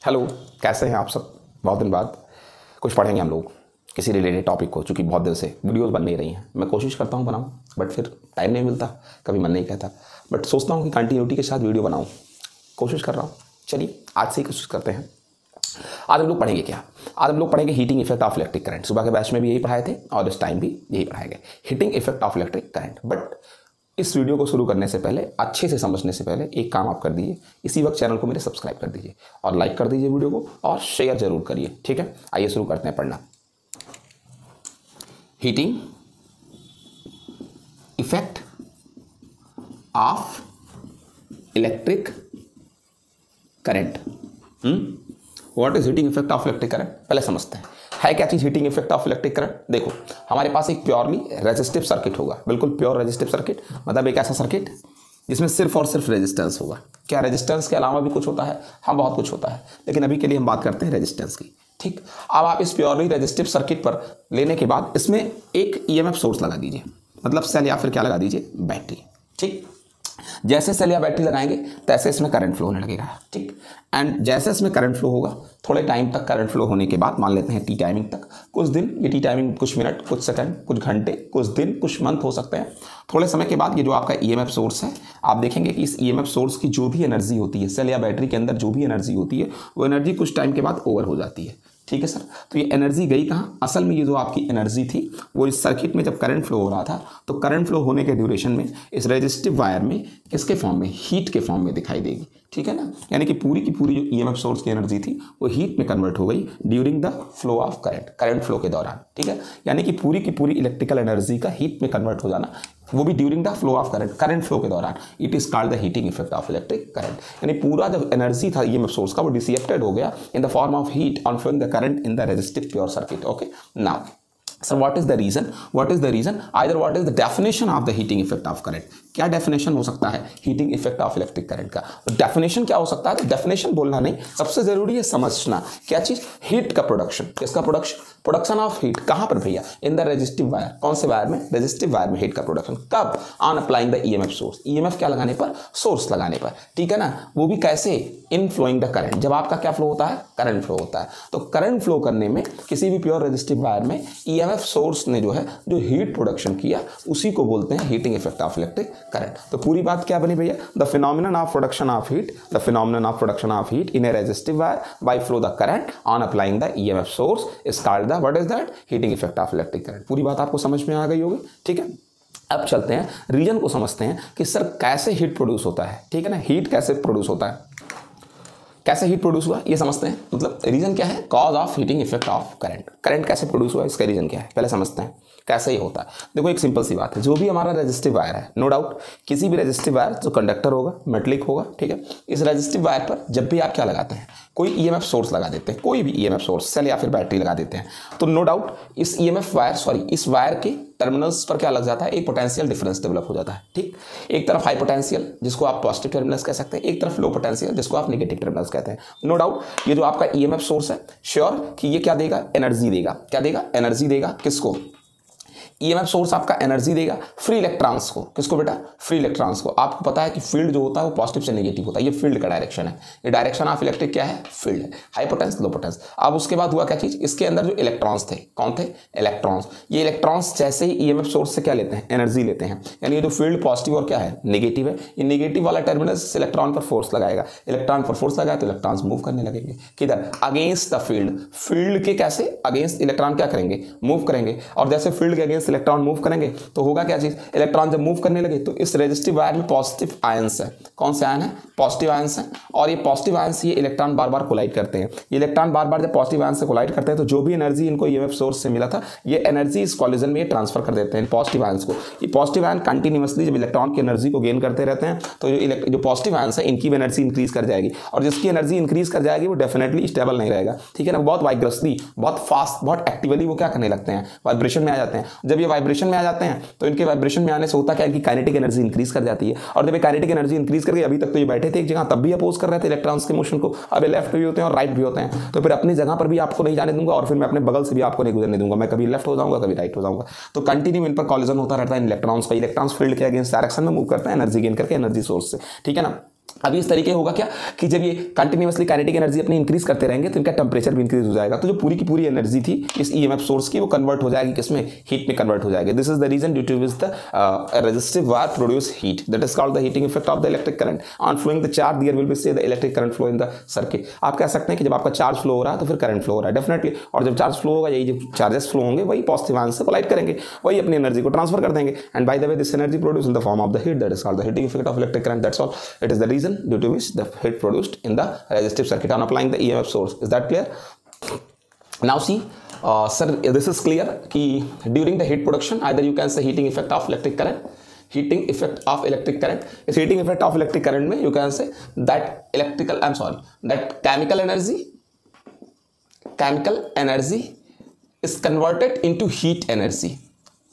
Hello, कैसे हैं आप सब। बहुत दिन बाद कुछ पढ़ेंगे हम लोग किसी रिलेटेड टॉपिक को, चूँकि बहुत दिन से वीडियोस बन नहीं रही हैं। मैं कोशिश करता हूँ बनाऊँ, बट फिर टाइम नहीं मिलता, कभी मन नहीं कहता, बट सोचता हूँ कि कंटिन्यूटी के साथ वीडियो बनाऊँ, कोशिश कर रहा हूँ। चलिए आज से ही कोशिश करते हैं। आज हम लोग पढ़ेंगे क्या? आज हम लोग पढ़ेंगे heating effect of electric current. सुबह के बैच में भी यही पढ़ाए थे और इस टाइम भी यही पढ़ाएंगे, heating effect of electric current. But इस वीडियो को शुरू करने से पहले, अच्छे से समझने से पहले एक काम आप कर दीजिए, इसी वक्त चैनल को मेरे सब्सक्राइब कर दीजिए और लाइक कर दीजिए वीडियो को और शेयर जरूर करिए, ठीक है। आइए शुरू करते हैं पढ़ना। Heating effect of electric current. What is heating effect of electric current? पहले समझते हैं है क्या चीज heating effect of electric current. देखो, हमारे पास एक प्योरली रेजिस्टिव सर्किट होगा, बिल्कुल प्योर रेजिस्टिव सर्किट, मतलब एक ऐसा सर्किट जिसमें सिर्फ और सिर्फ रेजिस्टेंस होगा। क्या रेजिस्टेंस के अलावा भी कुछ होता है? हाँ, बहुत कुछ होता है, लेकिन अभी के लिए हम बात करते हैं रेजिस्टेंस की, ठीक। अब आप इस प्योरली रेजिस्टिव सर्किट पर लेने के बाद इसमें एक ईएमएफ सोर्स लगा दीजिए, मतलब सेल या फिर क्या लगा दीजिए, बैटरी, ठीक। जैसे सेल या बैटरी लगाएंगे तैसे इसमें करंट फ्लो होने लगेगा, ठीक। एंड जैसे इसमें करंट फ्लो होगा, थोड़े टाइम तक करंट फ्लो होने के बाद, मान लेते हैं टी टाइमिंग तक, कुछ दिन, ये टी टाइमिंग कुछ मिनट, कुछ सेकंड, कुछ घंटे, कुछ दिन, कुछ मंथ हो सकते हैं। थोड़े समय के बाद ये जो आपका ईएमएफ सोर्स है, आप देखेंगे कि इस ईएमएफ सोर्स की जो भी एनर्जी होती है, सेल या बैटरी के अंदर जो भी एनर्जी होती है, वो एनर्जी कुछ टाइम के बाद ओवर हो जाती है, ठीक है सर। तो ये एनर्जी गई कहाँ? असल में ये जो आपकी एनर्जी थी वो इस सर्किट में जब करंट फ्लो हो रहा था, तो करंट फ्लो होने के ड्यूरेशन में इस रेजिस्टिव वायर में किसके फॉर्म में, हीट के फॉर्म में दिखाई देगी, ठीक है ना। यानी कि पूरी की पूरी जो ईएमएफ सोर्स की एनर्जी थी वो हीट में कन्वर्ट हो गई during the flow of current, current flow के दौरान, ठीक है। यानी कि पूरी की पूरी इलेक्ट्रिकल एनर्जी का हीट में कन्वर्ट हो जाना, वो भी during the flow of current, current flow के दौरान। It is called the heating effect of electric current. यानी पूरा जो एनर्जी था ईएमएफ सोर्स का वो डिसिपेटेड हो गया in the form of heat on flowing the current in the resistive pure circuit. Okay, now sir what is the reason? What is the reason? Either what is the definition of the heating effect of current? क्या definition हो सकता है heating effect of electric current का? Definition क्या हो सकता है? Definition बोलना नहीं, सबसे जरूरी है समझना। क्या चीज? हीट का प्रोडक्शन। किसका प्रोडक्शन? Production of heat. कहां पर भैया? इन द रेजिस्टिव वायर। कौन से वायर में? रेजिस्टिव वायर में हीट का प्रोडक्शन। कब? On applying the EMF source. EMF क्या लगाने पर? सोर्स लगाने पर, ठीक है ना। वो भी कैसे? इन फ्लोइंग द करंट। जब आपका क्या फ्लो होता है? करंट फ्लो होता है। तो करंट फ्लो करने में किसी भी प्योर रेजिस्टिव वायर में ईएमएफ सोर्स ने जो है जो हीट प्रोडक्शन किया, उसी को बोलते हैं heating effect of electric current. तो पूरी बात क्या बनी भैया? The phenomenon of production of heat, the phenomenon of production of heat in a resistive wire by flow the current on applying the EMF source is called the what is that? Heating effect of electric current. पूरी बात आपको समझ में आ गई होगी, ठीक है। अब चलते हैं रीजन को समझते हैं कि सर कैसे हीट प्रोड्यूस होता है, ठीक है ना। हीट कैसे प्रोड्यूस होता है, कैसे हीट प्रोड्यूस हुआ, ये समझते हैं। मतलब रीजन क्या है? Cause of heating effect of current. Current कैसे प्रोड्यूस हुआ, इसका रीजन क्या है, पहले समझते हैं कैसे ही होता है। देखो, एक सिंपल सी बात है, जो भी हमारा रेजिस्टिव वायर है, नो डाउट किसी भी रेजिस्टिव वायर जो कंडक्टर होगा, मेटलिक होगा, ठीक है। इस रेजिस्टिव वायर पर जब भी आप क्या लगाते हैं, कोई ईएमएफ सोर्स लगा देते हैं, कोई भी ईएमएफ सोर्स, सेल या फिर बैटरी लगा देते हैं, तो नो डाउट इस ईएमएफ वायर, सॉरी इस वायर के टर्मिनल्स पर क्या लग जाता है? एक पोटेंशियल डिफरेंस डेवलप हो जाता है, ठीक। एक तरफ हाई पोटेंशियल जिसको आप पॉजिटिव टर्मिनल्स कह सकते हैं, एक तरफ लो पोटेंशियल जिसको आप नेगेटिव टर्मिनल्स कहते हैं। नो डाउट ये जो आपका ईएमएफ सोर्स है, श्योर कि ये क्या देगा? एनर्जी देगा। क्या देगा? एनर्जी देगा। किसको? ईएमएफ सोर्स आपका एनर्जी देगा फ्री इलेक्ट्रॉन्स को। किसको बेटा? फ्री इलेक्ट्रॉन्स को। आपको पता है कि फील्ड जो होता है वो पॉजिटिव से नेगेटिव होता है, ये फील्ड का डायरेक्शन है। ये डायरेक्शन ऑफ इलेक्ट्रिक क्या है? फील्ड है। हाई पोटेंस, लो पोटेंस। अब उसके बाद हुआ क्या चीज? इसके अंदर जो इलेक्ट्रॉन्स थे, कौन थे? इलेक्ट्रॉन्स। ये इलेक्ट्रॉन्स जैसे ही ईएमएफ सोर्स से क्या लेते हैं? एनर्जी लेते हैं। यानी ये जो फील्ड पॉजिटिव और क्या है? नेगेटिव है। ये नेगेटिव वाला टर्मिनल इलेक्ट्रॉन पर फोर्स लगाएगा। इलेक्ट्रॉन पर फोर्स लगाया तो इलेक्ट्रॉन्स मूव करने लगेंगे। किधर? Against the field. फील्ड के कैसे? अगेंस्ट इलेक्ट्रॉन क्या करेंगे? मूव करेंगे। और जैसे फील्ड के अगेंस्ट इलेक्ट्रॉन मूव करेंगे तो होगा क्या चीज? इलेक्ट्रॉन जब मूव करने लगे तो इस रेजिस्टिव वायर में पॉजिटिव आयंस है। कौन से आयन है? पॉजिटिव आयंस है। और ये पॉजिटिव आयंस ये इलेक्ट्रॉन बार बार कोलाइड करते हैं। ये इलेक्ट्रॉन बार बार जब पॉजिटिव आयंस से कोलाइड करते हैं तो जो भी एनर्जी इनको ईएमएफ सोर्स से मिला था, ये एनर्जी इस कॉलिजन में ट्रांसफर कर देते हैं पॉजिटिव आयंस को। ये पॉजिटिव आयन कंटिन्यूअसली जब इलेक्ट्रॉन की एनर्जी को गेन करते रहते हैं तो जो पॉजिटिव आयंस है इनकी भी एनर्जी इंक्रीज कर जाएगी, और जिसकी एनर्जी इंक्रीज कर जाएगी वो डेफिनेटली स्टेबल नहीं रहेगा, ठीक है ना। बहुत वाइब्रेसली, बहुत फास्ट, बहुत एक्टिवली वो क्या करने लगते हैं? वाइब्रेशन में आ जाते हैं। जब ये वाइब्रेशन में आ जाते हैं तो इनके वाइब्रेशन में आने से होता क्या है कि काइनेटिक एनर्जी इंक्रीज कर जाती है। और जब ये काइनेटिक एनर्जी इंक्रीज करके, अभी तक तो ये बैठे थे एक जगह, तब भी अपोज कर रहे थे इलेक्ट्रॉन्स के मोशन को, अब ये लेफ्ट भी होते हैं और राइट भी होते हैं, तो फिर अपनी जगह पर भी आपको नहीं जाने दूंगा और फिर मैं अपने बगल से भी आपको नहीं गुजरने दूंगा। मैं कभी लेफ्ट हो जाऊंगा, कभी राइट हो जाऊंगा। तो कंटिन्यू इन पर कॉलिजन होता रहता है इलेक्ट्रॉन्स का। इलेक्ट्रॉन्स फील्ड के अगेंस्ट डायरेक्शन में मूव करते हैं एनर्जी गेन करके एनर्जी सोर्स से, ठीक है ना। अभी इस तरीके होगा क्या कि जब ये कंटिन्यूअसली काइनेटिक एनर्जी अपनी इंक्रीज करते रहेंगे तो इनका टेम्परेचर भी इंक्रीज हो जाएगा, तो जो पूरी की पूरी एनर्जी थी इस ईएमएफ सोर्स की वो कन्वर्ट हो जाएगी किसमें, हीट में कन्वर्ट हो जाएगी। This is the reason due to which the resistive wire produce heat, that is called the heating effect of the electric current on flowing the charge, there will be say the electric current flow in the circuit. आप कह सकते हैं कि जब आपका charge flow हो रहा है तो फिर करंट फ्लो हो रहा है डेफिनेटली, और जब चार्ज फ्लो होगा यही जो चार्जेस फ्लो होंगे वही पॉजिटिव आयन से कोलाइड करेंगे, वही अपनी एनर्जी को ट्रांसफर कर देंगे, and by the way this energy produce in the form of the heat, that is called the heating effect of electric current, that's all. It is the reason due to which the heat produced in the resistive circuit on applying the EMF source. Is that clear? Now see, sir, this is clear कि during the heat production either you can say heating effect of electric current, heating effect of electric current. Is heating effect of electric current में you can say that that chemical energy is converted into heat energy.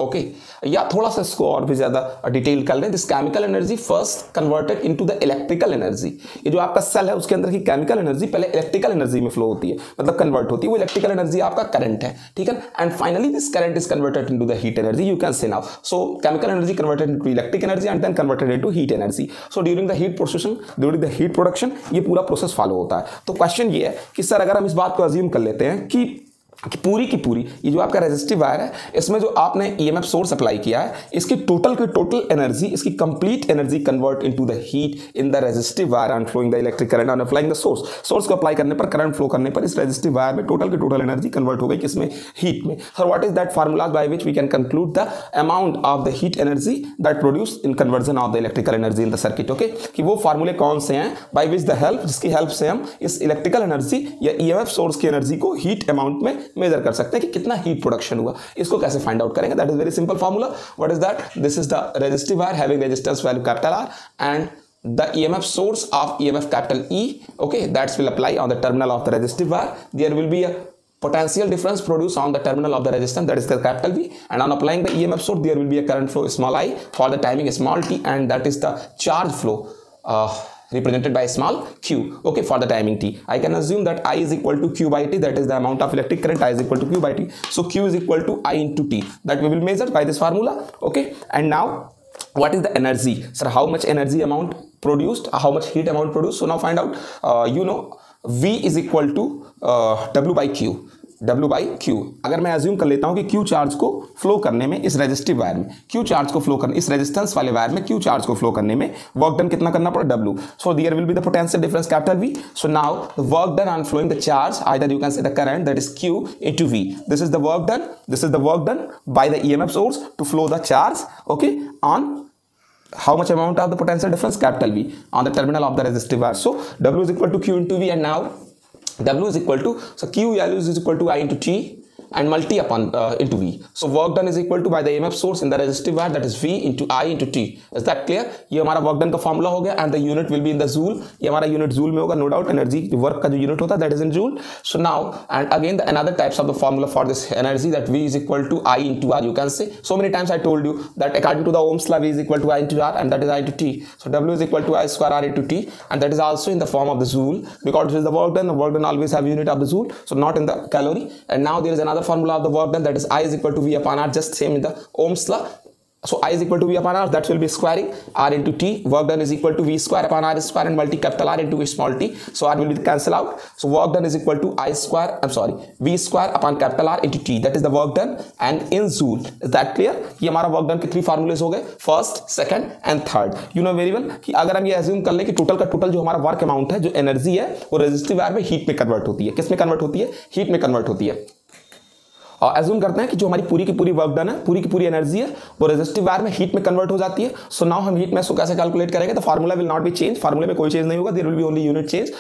Okay या थोड़ा सा इसको और भी ज्यादा detail कर लें, this chemical energy first converted into the electrical energy. ये जो आपका सेल है उसके अंदर की केमिकल एनर्जी पहले इलेक्ट्रिकल एनर्जी में फ्लो होती है, मतलब कन्वर्ट होती है, वो इलेक्ट्रिकल एनर्जी आपका करंट है, ठीक है, and finally this current is converted into the heat energy, you can say now. So chemical energy converted into electric energy and then converted into heat energy. So during the heat procession, during the heat production ये पूरा process follow होता है। तो question ये है कि sir अगर हम इस बात को अज्यूम कर लेते हैं कि पूरी की पूरी ये जो आपका रेजिस्टिव वायर है इसमें जो आपने ईएमएफ सोर्स अप्लाई किया है इसकी टोटल की टोटल एनर्जी, इसकी complete energy convert into the heat in the resistive wire and flowing the electric current and applying the source को अप्लाई करने पर, करंट फ्लो करने पर इस रेजिस्टिव वायर में टोटल की टोटल एनर्जी कन्वर्ट हो गई किसमें, हीट में। Sir what is that formula by which we can conclude the amount of the heat energy that produce in conversion of the electrical energy in the circuit. Okay, कि वो फार्मूले कौन से हैं बाय विच द हेल्प, जिसकी help से हम इस इलेक्ट्रिकल एनर्जी या ईएमएफ सोर्स की एनर्जी को हीट अमाउंट में मेजर कर सकते हैं कि कितना हीट प्रोडक्शन हुआ। इसको कैसे फाइंड आउट करेंगे, that is very simple formula. What is that, this is the resistive wire having resistance value capital R and the EMF source of EMF capital E, okay, that will apply on the terminal of the resistive wire. There will be a potential difference produced on the terminal of the resistance, that is the capital V, and on applying the EMF source there will be a current flow small I for the timing small t, and that is the charge flow represented by small q, okay, for the timing t. I can assume that I is equal to q by t, that is the amount of electric current I is equal to q by t. So q is equal to I into t, that we will measure by this formula, okay. And now what is the energy, sir, how much energy amount produced, how much heat amount produced? So now find out, you know V is equal to W by Q, W by Q। अगर मैं assume कर लेता हूं कि Q charge को flow करने में इस रेजिस्टिव वायर में, Q चार्ज को फ्लो करने, इस रेजिस्टेंस वाले वायर में Q चार्ज को फ्लो करने में वर्क डन कितना करना पड़ा, W। So there will be the potential difference capital V। So now the work done on flowing the charge, either you can say the current that is Q into V। This is the work done, this is the work done by the EMF source to flow the charge, okay, on how much amount of the potential difference, capital V, on the terminal of the resistive wire. So W is equal to Q into V, and now W is equal to, so Q value is equal to I into T and multi upon into V. So work done is equal to by the EMF source in the resistive wire, that is V into I into T. Is that clear? ये हमारा work done का formula हो गया, and the unit will be in the joule. ये हमारा unit joule में होगा, no doubt। energy work का जो unit होता है that is in joule. So now and again the another types of the formula for this energy, that V is equal to I into R, you can say. So many times I told you that according to the Ohm's law V is equal to I into R, and that is I into T. So W is equal to I square R into T, and that is also in the form of the joule, because this is the work done. The work done always have unit of the joule, so not in the calorie. And now there is another formula of the work done, that is I is equal to V upon R, just same in the Ohm's law. So I is equal to V upon R, that will be squaring R into T. Work done is equal to V square upon R square and multi capital R into small t. So R will be cancel out. So work done is equal to I square, I'm sorry, V square upon capital R into T. That is the work done and in joule. Is that clear? ये हमारा work done के 3 formulas हो गए, first, second and third. You know very well कि अगर हम ये assume कर लें कि टोटल का टोटल जो हमारा वर्क अमाउंट है, जो एनर्जी है, वो रेजिस्टिव वायर में हीट में कन्वर्ट होती है। किस में कन्वर्ट होती है? हीट में कन्वर्ट होती है। और एज्यूम करते हैं कि जो हमारी पूरी की पूरी वर्क डन है, पूरी की पूरी एनर्जी है, वो रेजिस्टिव वायर में हीट में कन्वर्ट हो जाती है। सो नाउ हम हीट में इसको कैसे कैलकुलेट करेंगे, तो formula will not be change, फार्मूले में कोई चेंज नहीं होगा, there will be only unit change.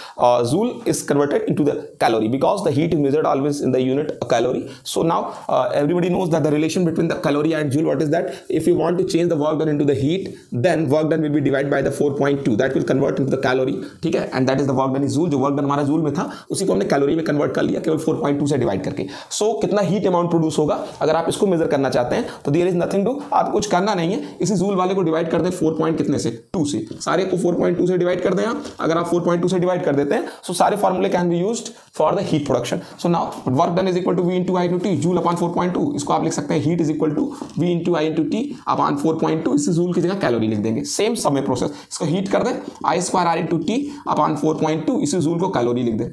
Joule is converted into the calorie because the heat is measured always in the unit calorie. So now everybody knows that the relation between the calorie and joule, what is that, if you want to change the work done into the heat, then work done will be divide by the 4.2, that will convert into the calorie, ठीक है, and that is the work done is joule. जो work done हमारा joule में था उसी को हमने calorie में कन्वर्ट कर लिया केवल 4.2 से डिवाइड करके। सो कितना हीट अमाउंट प्रोड्यूस होगा। अगर आप इसको मेजर करना चाहते हैं तो देयर इज नथिंग डू, आप कुछ करना नहीं है, इसी जूल वाले को डिवाइड कर दें 4 पॉइंट कितने से 2 से, सारे को 4.2 से डिवाइड कर दें आप। अगर आप 4.2 से डिवाइड कर देते हैं सो सारे फार्मूले can be used for the heat production. So now work done is equal to V into I into T, joule upon 4.2। इसको आप लिख सकते हैं heat is equal to V into I into T upon 4.2, इस joule की जगह calorie लिख देंगे। सेम सब में प्रोसेस, इसको हीट कर दें I square R into T upon 4.2, इसी जूल को कैलोरी लिख दें।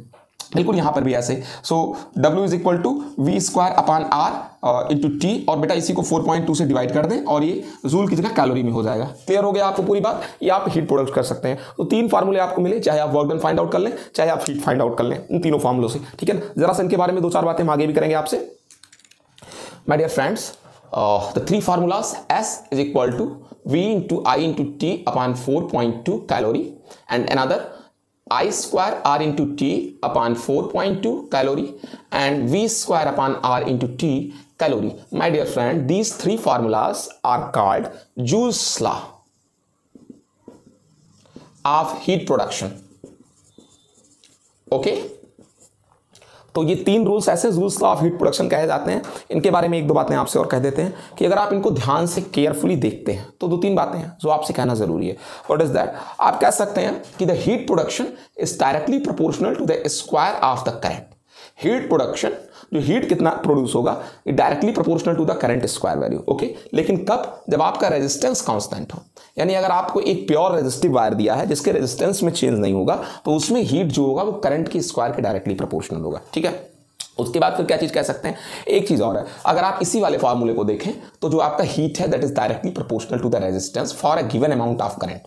बिल्कुल यहाँ पर भी ऐसे। So W is equal to V square upon R into T, और बेटा इसी को 4.2 से डिवाइड कर दें और ये जूल की जगह कैलोरी में हो जाएगा। क्लियर हो गया आपको पूरी बात? ये आप हीट प्रोडक्ट कर सकते हैं। तो 3 फार्मूले आपको मिले, चाहे आप वर्क डन फाइंड आउट कर लें, चाहे आप हीट फाइंड आउट कर लें, इन तीनों फार्मूलों से। ठीक है ना, जरा सा इनके बारे में 2-4 बातें हम आगे भी करेंगे आपसे। My dear friends, the 3 formulas S is equal to V into I into T upon 4.2 calorie, and another I square R into T upon 4.2 calorie, and V square upon R into T calorie. My dear friend, these 3 formulas are called Joule's law of heat production. Okay? तो ये 3 rules ऐसे joules law of heat production कहे जाते हैं। इनके बारे में 1-2 बातें आपसे और कह देते हैं कि अगर आप इनको ध्यान से केयरफुली देखते हैं तो 2-3 बातें हैं जो आपसे कहना जरूरी है। What is that? आप कह सकते हैं कि the heat production is directly proportional to the square of the current. Heat production, जो हीट कितना प्रोड्यूस होगा, it directly proportional to the current square value. Okay, लेकिन कब? जब आपका रेजिस्टेंस कांस्टेंट हो। यानी अगर आपको एक प्योर रेजिस्टिव वायर दिया है जिसके रेजिस्टेंस में चेंज नहीं होगा, तो उसमें हीट जो होगा वो करंट की स्क्वायर के डायरेक्टली प्रोपोर्शनल होगा। ठीक है, उसके बाद फिर क्या चीज कह सकते हैं? एक चीज और है, अगर आप इसी वाले फॉर्मूले को देखें तो जो आपका हीट है that is directly proportional to the resistance for a given amount of current.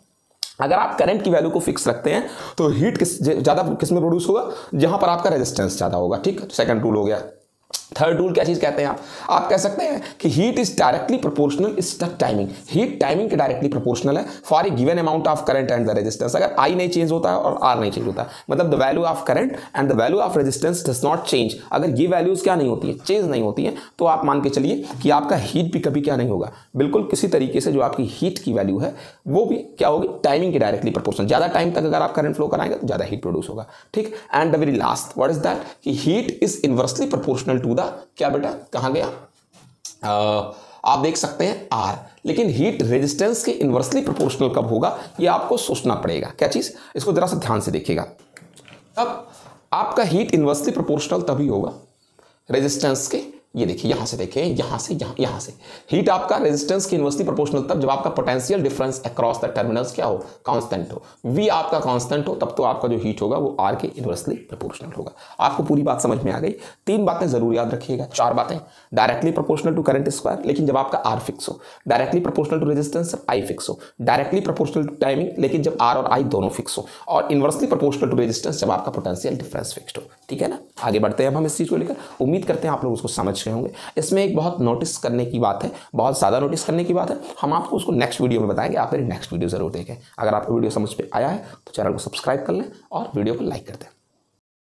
अगर आप करंट की वैल्यू को फिक्स रखते हैं तो हीट ज्यादा किस में प्रोड्यूस होगा? जहां पर आपका रेजिस्टेंस ज्यादा होगा। ठीक, सेकंड रूल हो गया। थर्ड रूल क्या चीज कहते हैं आप कह सकते हैं कि heat is directly proportional is the timing. Heat timing के डायरेक्टली प्रोपोर्शनल है for a given amount of current and the resistance. अगर आई नहीं चेंज होता है और आर नहीं चेंज होता है, मतलब the value of current and the value of resistance does not change, अगर ये वैल्यूज क्या नहीं होती है, चेंज नहीं होती है, तो आप मान के चलिए कि आपका हीट भी कभी क्या नहीं होगा, बिल्कुल किसी तरीके से जो आपकी हीट की वैल्यू है वो भी क्या होगी? टाइमिंग के डायरेक्टली प्रोपोर्शनल। ज्यादा टाइम तक अगर आप करंट फ्लो कराएंगे तो ज्यादा हीट प्रोड्यूस होगा। ठीक, and the very last what is that कि heat is inversely proportional to the, क्या बेटा कहां गया? आप देख सकते हैं आर, लेकिन हीट रेजिस्टेंस के इनवर्सली प्रोपोर्शनल कब होगा ये आपको सोचना पड़ेगा। क्या चीज? इसको जरा सा ध्यान से देखिएगा। अब आपका हीट इनवर्सली प्रोपोर्शनल तभी होगा रेजिस्टेंस के, ये देखिए यहां से देखिए, यहां से यहां से हीट आपका रेजिस्टेंस के इनवर्सली प्रोपोर्शनल तब जब आपका potential difference across the terminals क्या हो? कांस्टेंट हो। वी आपका कांस्टेंट हो, तब तो आपका जो हीट होगा वो आर के इनवर्सली प्रोपोर्शनल होगा। आपको पूरी बात समझ में आ गई? 3 बातें जरूर याद रखिएगा, 4 बातें। Directly proportional to current square, लेकिन जब आपका आर फिक्स हो। डायरेक्टली प्रोपोर्शनल टू रेजिस्टेंस जब आई फिक्स हो। डायरेक्टली प्रोपोर्शनल टू टाइमिंग, लेकिन जब आर और आई दोनों फिक्स हो। और इनवर्सली प्रोपोर्शनल टू रेजिस्टेंस जब आपका पोटेंशियल डिफरेंस फिक्स्ड हो। ठीक है ना, आगे बढ़ते हैं अब हम इस चीज को लेकर। उम्मीद करते हैं आप लोग उसको समझ गए होंगे। इसमें एक बहुत नोटिस करने की बात है, बहुत ज़्यादा नोटिस करने की बात है, हम आपको उसको नेक्स्ट वीडियो में बताएंगे। आप मेरी नेक्स्ट वीडियो जरूर देखें। अगर आपको वीडियो समझ पे आया है तो चैनल को सब्सक्राइब कर लें और वीडियो को लाइक कर दें।